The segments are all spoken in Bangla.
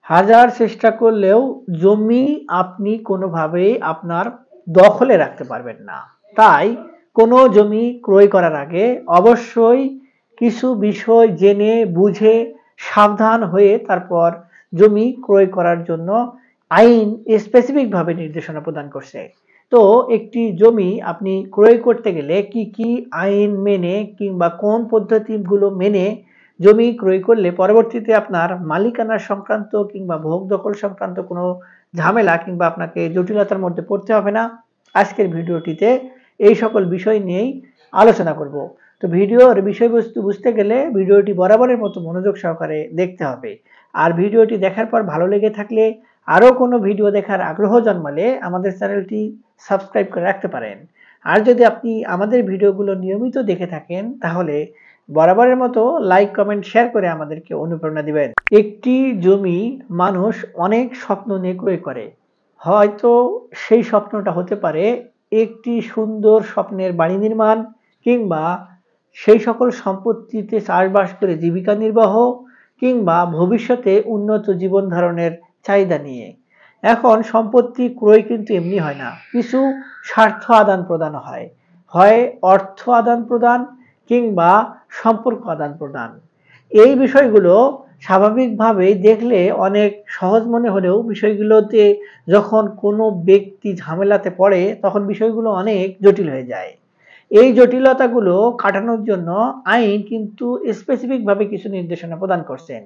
হাজার চেষ্টা করলেও জমি আপনি কোনোভাবেই আপনার দখলে রাখতে পারবেন না। তাই কোনো জমি ক্রয় করার আগে অবশ্যই কিছু বিষয় জেনে বুঝে সাবধান হয়ে তারপর জমি ক্রয় করার জন্য আইন স্পেসিফিকভাবে নির্দেশনা প্রদান করছে। তো একটি জমি আপনি ক্রয় করতে গেলে কি কি আইন মেনে কিংবা কোন পদ্ধতিগুলো মেনে জমি ক্রয় করলে পরবর্তীতে আপনার মালিকানা সংক্রান্ত কিংবা ভোগ দখল সংক্রান্ত কোনো ঝামেলা কিংবা আপনাকে জটিলতার মধ্যে পড়তে হবে না, আজকের ভিডিওটিতে এই সকল বিষয় নিয়েই আলোচনা করব। তো ভিডিওর বিষয়বস্তু বুঝতে গেলে ভিডিওটি বরাবরের মতো মনোযোগ সহকারে দেখতে হবে। আর ভিডিওটি দেখার পর ভালো লেগে থাকলে আরও কোনো ভিডিও দেখার আগ্রহ জন্মালে আমাদের চ্যানেলটি সাবস্ক্রাইব করে রাখতে পারেন। আর যদি আপনি আমাদের ভিডিওগুলো নিয়মিত দেখে থাকেন তাহলে বরাবরের মতো লাইক কমেন্ট শেয়ার করে আমাদেরকে অনুপ্রেরণা দিবেন। একটি জমি মানুষ অনেক স্বপ্ন নিয়ে ক্রয় করে। হয়তো সেই স্বপ্নটা হতে পারে একটি সুন্দর স্বপ্নের বাড়ি নির্মাণ কিংবা সেই সকল সম্পত্তিতে চাষবাস করে জীবিকা নির্বাহ কিংবা ভবিষ্যতে উন্নত জীবন ধারণের চাহিদা নিয়ে। এখন সম্পত্তি ক্রয় কিন্তু এমনি হয় না, কিছু স্বার্থ আদান প্রদান হয়, হয় অর্থ আদান প্রদান কিংবা সম্পর্ক আদান প্রদান। এই বিষয়গুলো স্বাভাবিকভাবেই দেখলে অনেক সহজ মনে হলেও বিষয়গুলোতে যখন কোনো ব্যক্তি ঝামেলাতে পড়ে তখন বিষয়গুলো অনেক জটিল হয়ে যায়। এই জটিলতাগুলো কাটানোর জন্য আইন কিন্তু স্পেসিফিকভাবে কিছু নির্দেশনা প্রদান করছেন।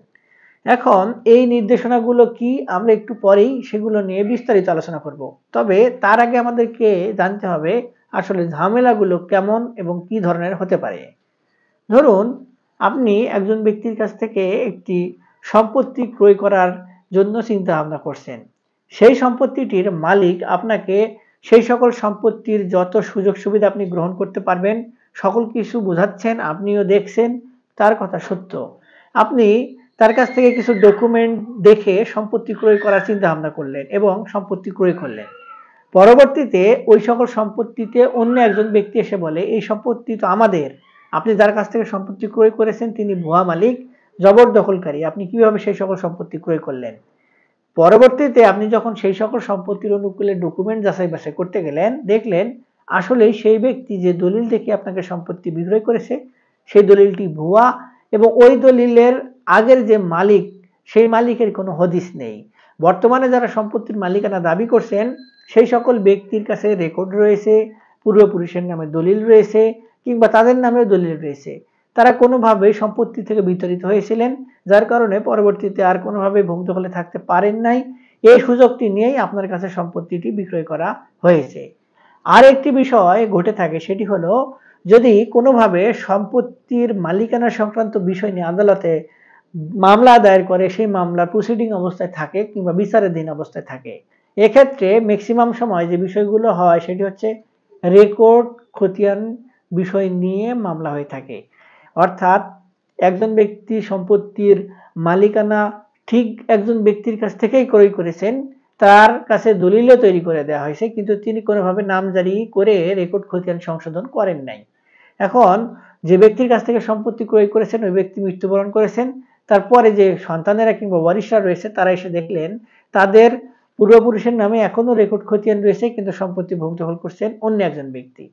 এখন এই নির্দেশনাগুলো কি আমরা একটু পরেই সেগুলো নিয়ে বিস্তারিত আলোচনা করব। তবে তার আগে আমাদেরকে জানতে হবে আসলে ঝামেলাগুলো কেমন এবং কি ধরনের হতে পারে। ধরুন আপনি একজন ব্যক্তির কাছ থেকে একটি সম্পত্তি ক্রয় করার জন্য চিন্তা ভাবনা করছেন। সেই সম্পত্তিটির মালিক আপনাকে সেই সকল সম্পত্তির যত সুযোগ সুবিধা আপনি গ্রহণ করতে পারবেন সকল কিছু বোঝাচ্ছেন, আপনিও দেখছেন, তার কথা সত্য। আপনি তার কাছ থেকে কিছু ডকুমেন্ট দেখে সম্পত্তি ক্রয় করার চিন্তা ভাবনা করলেন এবং সম্পত্তি ক্রয় করলেন। পরবর্তীতে ওই সকল সম্পত্তিতে অন্য একজন ব্যক্তি এসে বলে এই সম্পত্তি তো আমাদের, আপনি যার কাছ থেকে সম্পত্তি ক্রয় করেছেন তিনি ভুয়া মালিক, জবরদখলকারী, আপনি কিভাবে সেই সকল সম্পত্তি ক্রয় করলেন। পরবর্তীতে আপনি যখন সেই সকল সম্পত্তির অনুকূলে ডকুমেন্ট যাচাই বাছাই করতে গেলেন, দেখলেন আসলে সেই ব্যক্তি যে দলিল দেখে আপনাকে সম্পত্তি বিক্রয় করেছে সেই দলিলটি ভুয়া এবং ওই দলিলের আগের যে মালিক সেই মালিকের কোনো হদিস নেই। বর্তমানে যারা সম্পত্তির মালিকানা দাবি করছেন সেই সকল ব্যক্তির কাছে রেকর্ড রয়েছে, পূর্বপুরুষের নামে দলিল রয়েছে কিংবা তাদের নামেও দলিল রয়েছে। তারা কোনোভাবেই সম্পত্তি থেকে বিতাড়িত হয়েছিলেন, যার কারণে পরবর্তীতে আর কোনোভাবে ভোগ দখলে থাকতে পারেন নাই। এই সুযোগটি নিয়েই আপনার কাছে সম্পত্তিটি বিক্রয় করা হয়েছে। আর একটি বিষয় ঘটে থাকে, সেটি হলো যদি কোনোভাবে সম্পত্তির মালিকানা সংক্রান্ত বিষয় নিয়ে আদালতে মামলা দায়ের করে সেই মামলা প্রসিডিং অবস্থায় থাকে কিংবা বিচারাধীন অবস্থায় থাকে, এক্ষেত্রে ম্যাক্সিমাম সময় যে বিষয়গুলো হয় সেটি হচ্ছে রেকর্ড খতিয়ান বিষয় নিয়ে মামলা হয়ে থাকে। অর্থাৎ একজন ব্যক্তি সম্পত্তির মালিকানা ঠিক একজন ব্যক্তির কাছ থেকেই ক্রয় করেছেন, তার কাছে দলিলও তৈরি করে দেওয়া হয়েছে কিন্তু তিনি কোনোভাবে নামজারি করে রেকর্ড খতিয়ান সংশোধন করেন নাই। এখন যে ব্যক্তির কাছ থেকে সম্পত্তি ক্রয় করেছেন ওই ব্যক্তি মৃত্যুবরণ করেছেন, তারপরে যে সন্তানেরা কিংবা ওয়ারিশরা রয়েছে তারা এসে দেখলেন তাদের পূর্বপুরুষের নামে এখনো রেকর্ড খতিয়ান রয়েছে কিন্তু সম্পত্তি ভোগ দখল করছেন অন্য একজন ব্যক্তি।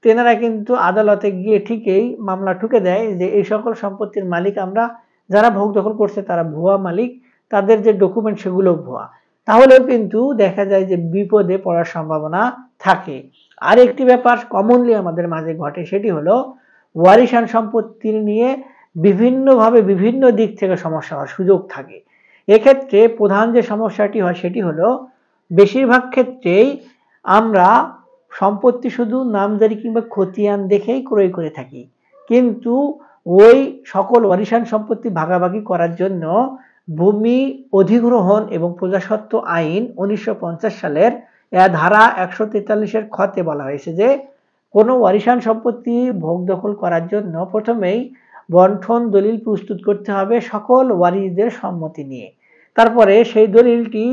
তেনারা কিন্তু আদালতে গিয়ে ঠিকই মামলা ঠুকে দেয় যে এই সকল সম্পত্তির মালিক আমরা, যারা ভোগ দখল করছে তারা ভুয়া মালিক, তাদের যে ডকুমেন্ট সেগুলো ভুয়া। তাহলেও কিন্তু দেখা যায় যে বিপদে পড়ার সম্ভাবনা থাকে। আর একটি ব্যাপার কমনলি আমাদের মাঝে ঘটে, সেটি হলো ওয়ারিশান সম্পত্তি নিয়ে বিভিন্নভাবে বিভিন্ন দিক থেকে সমস্যা হওয়ার সুযোগ থাকে। এক্ষেত্রে প্রধান যে সমস্যাটি হয় সেটি হলো বেশিরভাগ ক্ষেত্রেই আমরা সম্পত্তি শুধু নামজারি কিংবা খতিয়ান দেখেই ক্রয় করে থাকি, কিন্তু ওই সকল ওয়ারিশান সম্পত্তি ভাগাভাগি করার জন্য ভূমি অধিগ্রহণ এবং প্রজাস্বত্ব আইন 1950 সালের ধারা 143-এর খতে বলা হয়েছে যে কোনো ওয়ারিশান সম্পত্তি ভোগ দখল করার জন্য প্রথমেই বন্টন দলিল প্রস্তুত করতে হবে সকল ওয়ারিশদের সম্মতি নিয়ে। তারপরে সেই দলিলটি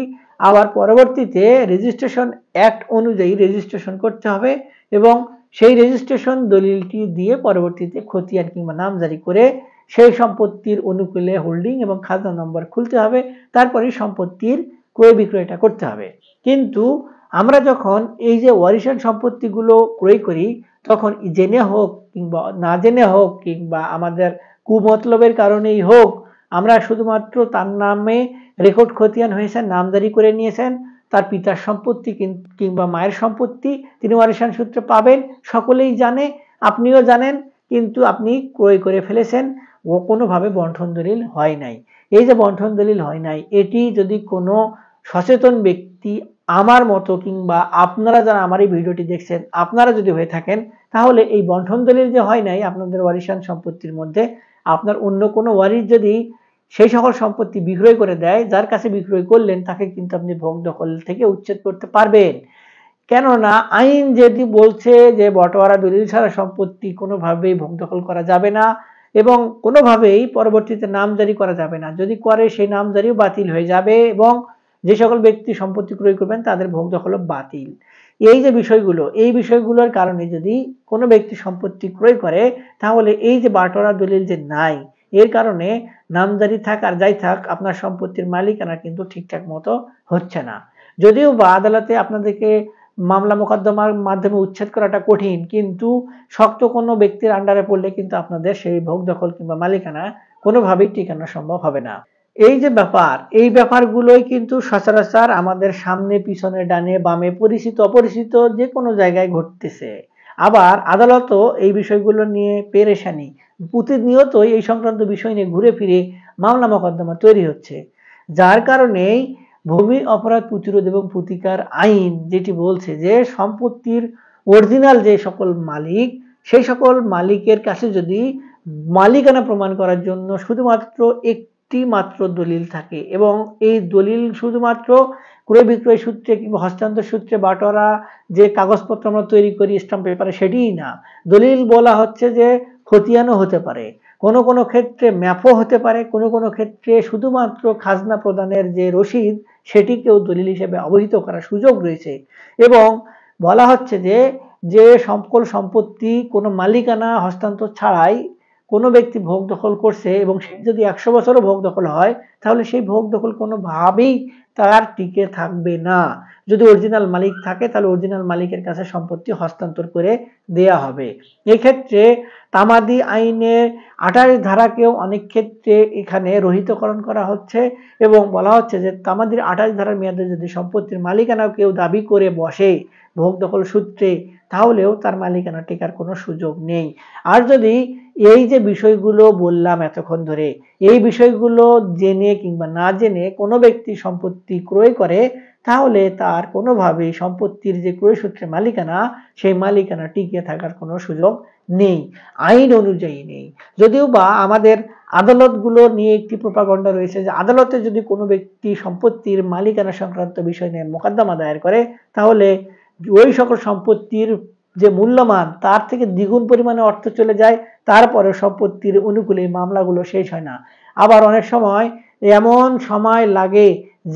আবার পরবর্তীতে রেজিস্ট্রেশন অ্যাক্ট অনুযায়ী রেজিস্ট্রেশন করতে হবে এবং সেই রেজিস্ট্রেশন দলিলটি দিয়ে পরবর্তীতে খতিয়ান কিংবা নামজারি করে সেই সম্পত্তির অনুকূলে হোল্ডিং এবং খাজনা নম্বর খুলতে হবে, তারপরে সম্পত্তির ক্রয় বিক্রয়টা করতে হবে। কিন্তু আমরা যখন এই যে ওয়ারিশান সম্পত্তিগুলো ক্রয় করি, তখন জেনে হোক কিংবা না জেনে হোক কিংবা আমাদের কুমতলবের কারণেই হোক, আমরা শুধুমাত্র তার নামে রেকর্ড খতিয়ান হয়েছে, নামজারি করে নিয়েছেন, তার পিতার সম্পত্তি কিংবা মায়ের সম্পত্তি তিনি ওয়ারিশান সূত্রে পাবেন, সকলেই জানে, আপনিও জানেন, কিন্তু আপনি ক্রয় করে ফেলেছেন, ও কোনোভাবে বন্টন দলিল হয় নাই। এই যে বন্টন দলিল হয় নাই, এটি যদি কোনো সচেতন ব্যক্তি আমার মতো কিংবা আপনারা যারা আমার এই ভিডিওটি দেখছেন আপনারা যদি হয়ে থাকেন, তাহলে এই বন্টন দলিল যে হয় নাই আপনাদের ওয়ারিশান সম্পত্তির মধ্যে, আপনার অন্য কোনো ওয়ারিশ যদি সেই সকল সম্পত্তি বিক্রয় করে দেয়, যার কাছে বিক্রয় করলেন তাকে কিন্তু আপনি ভোগ দখল থেকে উচ্ছেদ করতে পারবেন। কেননা আইন যেটি বলছে যে বটোয়ারা দলিল ছাড়া সম্পত্তি কোনোভাবেই ভোগ দখল করা যাবে না এবং কোনোভাবেই পরবর্তীতে নামজারি করা যাবে না। যদি করে সেই নামজারিও বাতিল হয়ে যাবে এবং যে সকল ব্যক্তি সম্পত্তি ক্রয় করবেন তাদের ভোগ দখলও বাতিল। এই যে বিষয়গুলো, এই বিষয়গুলোর কারণে যদি কোনো ব্যক্তি সম্পত্তি ক্রয় করে, তাহলে এই যে বাটোয়ারা দলিল যে নাই, এর কারণে নামজারি থাক আর যাই থাক, আপনার সম্পত্তির মালিকানা কিন্তু ঠিকঠাক মতো হচ্ছে না। যদিও বা আদালতে আপনাদেরকে মামলা মোকদ্দমার মাধ্যমে উচ্ছেদ করাটা কঠিন, কিন্তু শক্ত কোনো ব্যক্তির আন্ডারে পড়লে কিন্তু আপনাদের সেই ভোগ দখল কিংবা মালিকানা কোনোভাবেই টিকানো সম্ভব হবে না। এই যে ব্যাপার, এই ব্যাপারগুলোই কিন্তু সচরাচর আমাদের সামনে পিছনে ডানে বামে পরিচিত অপরিচিত যে কোনো জায়গায় ঘটতেছে। আবার আদালতও এই বিষয়গুলো নিয়ে পেরেশানি, প্রতিনিয়তই এই সংক্রান্ত বিষয় নিয়ে ঘুরে ফিরে মামলা মোকদ্দমা তৈরি হচ্ছে, যার কারণেই ভূমি অপরাধ প্রতিরোধ এবং প্রতিকার আইন যেটি বলছে যে সম্পত্তির অরিজিনাল যে সকল মালিক, সেই সকল মালিকের কাছে যদি মালিকানা প্রমাণ করার জন্য শুধুমাত্র একটি মাত্র দলিল থাকে এবং এই দলিল শুধুমাত্র ক্রয় বিক্রয় সূত্রে কিংবা হস্তান্তর সূত্রে বাটোয়ারা যে কাগজপত্র আমরা তৈরি করি স্ট্যাম্প পেপারে, সেটিই না। দলিল বলা হচ্ছে যে খতিয়ানও হতে পারে, কোনো কোনো ক্ষেত্রে ম্যাপও হতে পারে, কোনো কোনো ক্ষেত্রে শুধুমাত্র খাজনা প্রদানের যে রসিদ সেটিকেও দলিল হিসেবে অবহিত করার সুযোগ রয়েছে। এবং বলা হচ্ছে যে যে সকল সম্পত্তি কোনো মালিকানা হস্তান্তর ছাড়াই কোনো ব্যক্তি ভোগ দখল করছে এবং সে যদি 100 বছরও ভোগ দখল হয়, তাহলে সেই ভোগ দখল কোনোভাবেই তার টিকে থাকবে না। যদি অরিজিনাল মালিক থাকে তাহলে অরিজিনাল মালিকের কাছে সম্পত্তি হস্তান্তর করে দেয়া হবে। এক্ষেত্রে তামাদি আইনের 28 ধারাকেও অনেক ক্ষেত্রে এখানে রহিতকরণ করা হচ্ছে এবং বলা হচ্ছে যে তামাদির 28 ধারার মেয়াদে যদি সম্পত্তির মালিকানা কেউ দাবি করে বসে ভোগ দখল সূত্রে, তাহলেও তার মালিকানা টেকার কোনো সুযোগ নেই। আর যদি এই যে বিষয়গুলো বললাম এতক্ষণ ধরে, এই বিষয়গুলো জেনে কিংবা না জেনে কোনো ব্যক্তি সম্পত্তি ক্রয় করে, তাহলে তার কোনোভাবেই সম্পত্তির যে ক্রয় সূত্রে মালিকানা, সেই মালিকানা টিকে থাকার কোনো সুযোগ নেই, আইন অনুযায়ী নেই। যদিও বা আমাদের আদালতগুলো নিয়ে একটি প্রোপাগান্ডা রয়েছে যে আদালতে যদি কোনো ব্যক্তি সম্পত্তির মালিকানা সংক্রান্ত বিষয় নিয়ে মোকদ্দমা দায়ের করে, তাহলে ওই সকল সম্পত্তির যে মূল্যমান তার থেকে দ্বিগুণ পরিমাণে অর্থ চলে যায়, তারপরে সম্পত্তির অনুকূলে মামলাগুলো শেষ হয় না। আবার অনেক সময় এমন সময় লাগে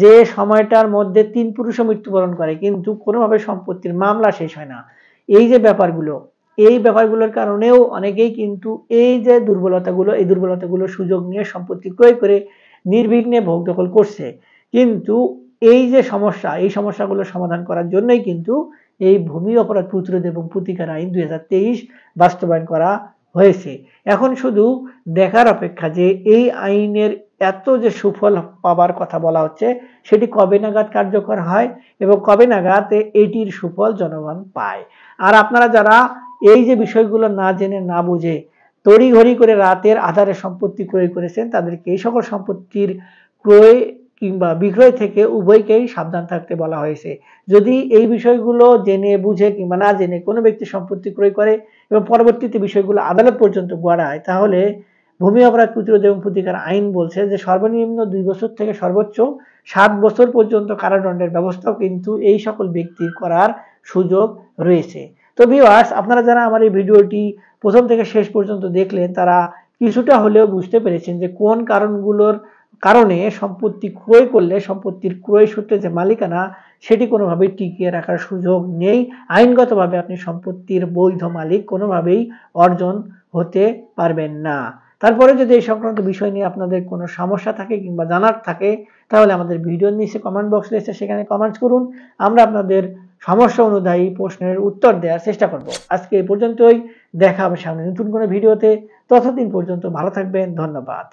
যে সময়টার মধ্যে 3 পুরুষও মৃত্যুবরণ করে, কিন্তু কোনোভাবে সম্পত্তির মামলা শেষ হয় না। এই যে ব্যাপারগুলো, এই ব্যাপারগুলোর কারণেও অনেকেই কিন্তু এই যে দুর্বলতাগুলো, এই দুর্বলতাগুলোর সুযোগ নিয়ে সম্পত্তি ক্রয় করে নির্বিঘ্নে ভোগ দখল করছে। কিন্তু এই যে সমস্যা, এই সমস্যাগুলো সমাধান করার জন্যই কিন্তু এই ভূমি অপরাধ প্রতিরোধ এবং প্রতিকার আইন 2023 বাস্তবায়ন করা হয়েছে। এখন শুধু দেখার অপেক্ষা যে এই আইনের এত যে সুফল পাবার কথা বলা হচ্ছে, সেটি কবে নাগাদ কার্যকর হয় এবং কবে নাগাদ এটির সুফল জনগণ পায়। আর আপনারা যারা এই যে বিষয়গুলো না জেনে না বুঝে তড়িঘড়ি করে রাতের আধারে সম্পত্তি ক্রয় করেছেন, তাদেরকে এই সকল সম্পত্তির ক্রয় কিংবা বিক্রয় থেকে উভয়কেই সাবধান থাকতে বলা হয়েছে। যদি এই বিষয়গুলো জেনে বুঝে কিংবা না জেনে কোনো ব্যক্তি সম্পত্তি ক্রয় করে এবং পরবর্তীতে বিষয়গুলো আদালত পর্যন্ত গড়ায়, তাহলে ভূমি অপরাধ প্রতিরোধ এবং প্রতিকার আইন বলছে যে সর্বনিম্ন 2 বছর থেকে সর্বোচ্চ 7 বছর পর্যন্ত কারাদণ্ডের ব্যবস্থাও কিন্তু এই সকল ব্যক্তির করার সুযোগ রয়েছে। তো ভিউয়ার্স, আপনারা যারা আমার এই ভিডিওটি প্রথম থেকে শেষ পর্যন্ত দেখলেন, তারা কিছুটা হলেও বুঝতে পেরেছেন যে কোন কারণগুলোর কারণে সম্পত্তি ক্রয় করলে সম্পত্তির ক্রয় সূত্রে যে মালিকানা, সেটি কোনোভাবেই টিকিয়ে রাখার সুযোগ নেই। আইনগতভাবে আপনি সম্পত্তির বৈধ মালিক কোনোভাবেই অর্জন হতে পারবেন না। তারপরে যদি এই সংক্রান্ত বিষয় নিয়ে আপনাদের কোনো সমস্যা থাকে কিংবা জানার থাকে, তাহলে আমাদের ভিডিওর নিচে কমেন্ট বক্স রয়েছে, সেখানে কমেন্টস করুন। আমরা আপনাদের সমস্যা অনুযায়ী প্রশ্নের উত্তর দেওয়ার চেষ্টা করব। আজকে এই পর্যন্তই, দেখা হবে সামনে নতুন কোনো ভিডিওতে। ততদিন পর্যন্ত ভালো থাকবেন, ধন্যবাদ।